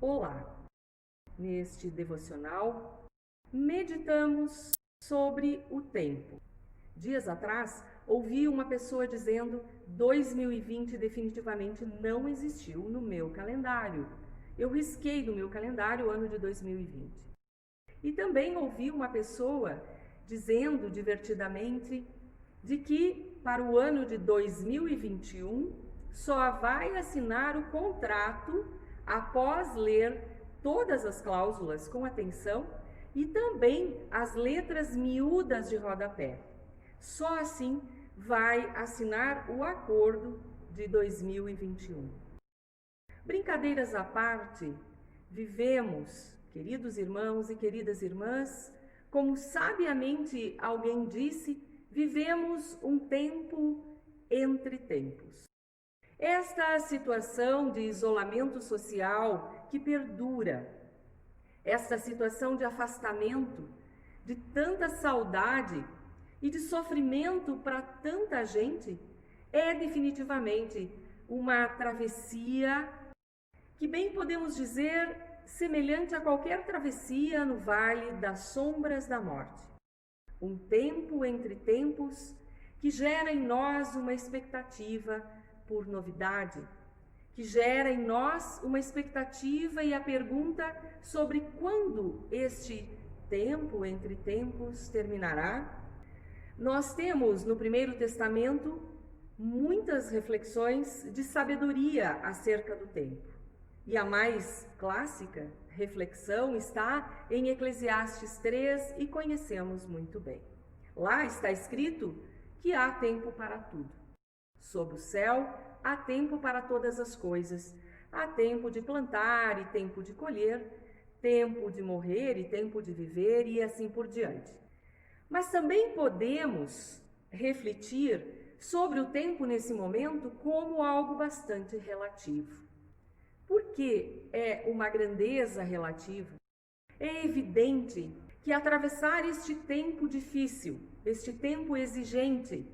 Olá! Neste devocional, meditamos sobre o tempo. Dias atrás, ouvi uma pessoa dizendo: 2020 definitivamente não existiu no meu calendário. Eu risquei do meu calendário o ano de 2020. E também ouvi uma pessoa dizendo divertidamente de que para o ano de 2021 só vai assinar o contrato após ler todas as cláusulas com atenção e também as letras miúdas de rodapé. Só assim vai assinar o acordo de 2021. Brincadeiras à parte, vivemos, queridos irmãos e queridas irmãs, como sabiamente alguém disse, vivemos um tempo entre tempos. Esta situação de isolamento social que perdura, esta situação de afastamento, de tanta saudade e de sofrimento para tanta gente, é definitivamente uma travessia que bem podemos dizer semelhante a qualquer travessia no vale das sombras da morte. Um tempo entre tempos que gera em nós uma expectativa por novidade, que gera em nós uma expectativa e a pergunta sobre quando este tempo entre tempos terminará. Nós temos no Primeiro Testamento muitas reflexões de sabedoria acerca do tempo. E a mais clássica reflexão está em Eclesiastes 3 e conhecemos muito bem. Lá está escrito que há tempo para tudo. Sob o céu há tempo para todas as coisas. Há tempo de plantar e tempo de colher, tempo de morrer e tempo de viver e assim por diante. Mas também podemos refletir sobre o tempo nesse momento como algo bastante relativo. Porque é uma grandeza relativa. É evidente que atravessar este tempo difícil, este tempo exigente,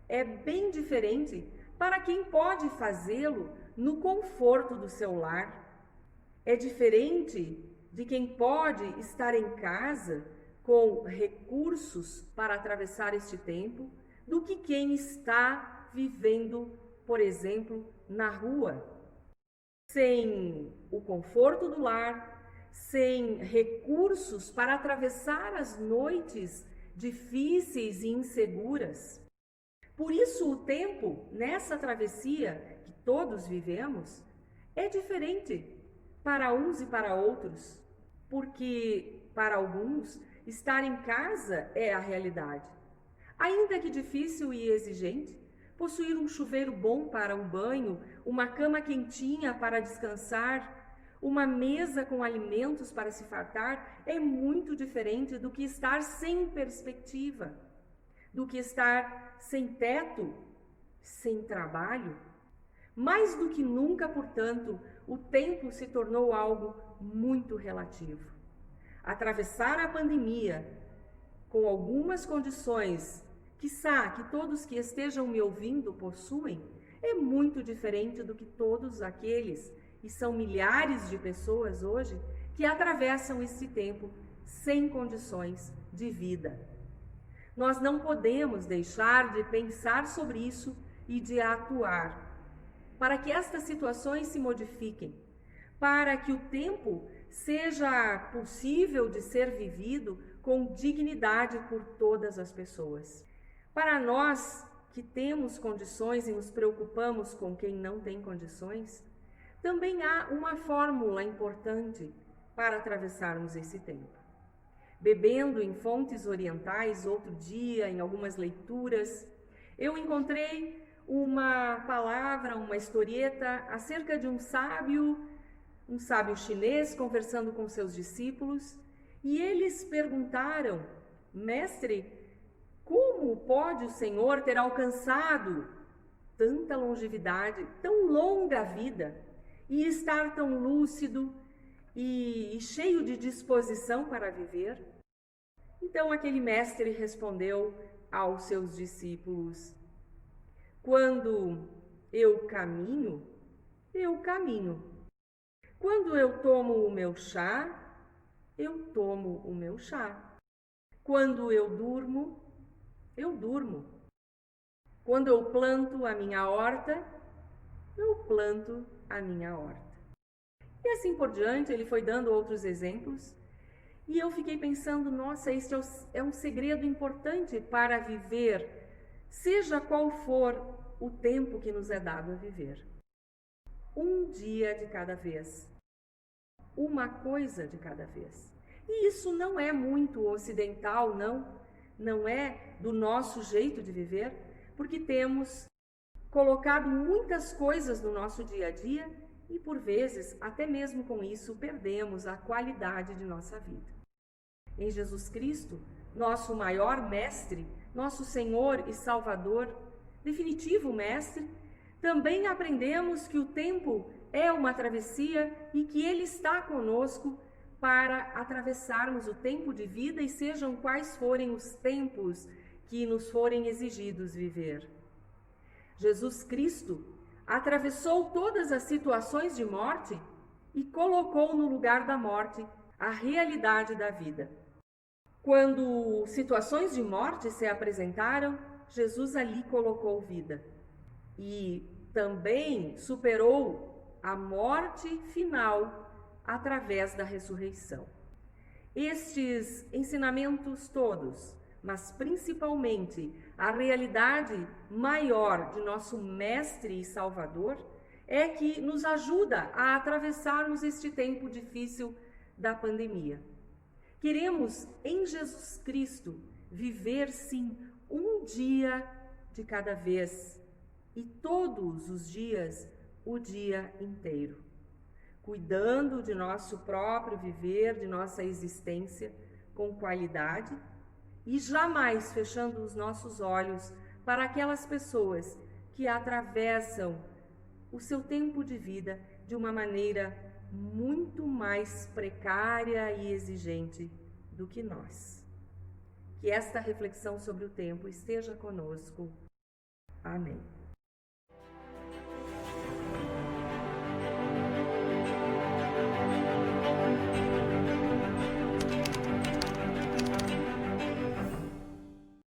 é bem diferente para quem pode fazê-lo no conforto do seu lar. É diferente de quem pode estar em casa com recursos para atravessar este tempo, do que quem está vivendo, por exemplo, na rua, sem o conforto do lar, sem recursos para atravessar as noites difíceis e inseguras. Por isso, o tempo nessa travessia que todos vivemos é diferente para uns e para outros, porque para alguns estar em casa é a realidade. Ainda que difícil e exigente, possuir um chuveiro bom para um banho, uma cama quentinha para descansar, uma mesa com alimentos para se fartar é muito diferente do que estar sem perspectiva, do que estar sem teto, sem trabalho. Mais do que nunca, portanto, o tempo se tornou algo muito relativo. Atravessar a pandemia com algumas condições, quiçá que todos que estejam me ouvindo possuem, é muito diferente do que todos aqueles, e são milhares de pessoas hoje, que atravessam esse tempo sem condições de vida. Nós não podemos deixar de pensar sobre isso e de atuar para que estas situações se modifiquem, para que o tempo seja possível de ser vivido com dignidade por todas as pessoas. Para nós que temos condições e nos preocupamos com quem não tem condições, também há uma fórmula importante para atravessarmos esse tempo. Bebendo em fontes orientais, outro dia, em algumas leituras, eu encontrei uma palavra, uma historieta acerca de um sábio chinês conversando com seus discípulos, e eles perguntaram: mestre, como pode o Senhor ter alcançado tanta longevidade, tão longa vida, e estar tão lúcido e cheio de disposição para viver? Então aquele mestre respondeu aos seus discípulos: quando eu caminho, eu caminho. Quando eu tomo o meu chá, eu tomo o meu chá. Quando eu durmo, eu durmo. Quando eu planto a minha horta, eu planto a minha horta. E assim por diante, ele foi dando outros exemplos. E eu fiquei pensando, nossa, este é um segredo importante para viver, seja qual for o tempo que nos é dado a viver. Um dia de cada vez. Uma coisa de cada vez. E isso não é muito ocidental, não é do nosso jeito de viver, porque temos colocado muitas coisas no nosso dia a dia e, por vezes, até mesmo com isso, perdemos a qualidade de nossa vida. Em Jesus Cristo, nosso maior mestre, nosso Senhor e Salvador, definitivo mestre, também aprendemos que o tempo é uma travessia e que Ele está conosco para atravessarmos o tempo de vida e sejam quais forem os tempos que nos forem exigidos viver. Jesus Cristo atravessou todas as situações de morte e colocou no lugar da morte a realidade da vida. Quando situações de morte se apresentaram, Jesus ali colocou vida e também superou a morte final através da ressurreição. Estes ensinamentos todos, mas principalmente a realidade maior de nosso Mestre e Salvador, é que nos ajuda a atravessarmos este tempo difícil da pandemia. Queremos, em Jesus Cristo, viver, sim, um dia de cada vez e todos os dias, o dia inteiro, cuidando de nosso próprio viver, de nossa existência com qualidade e jamais fechando os nossos olhos para aquelas pessoas que atravessam o seu tempo de vida de uma maneira muito mais precária e exigente do que nós. Que esta reflexão sobre o tempo esteja conosco. Amém.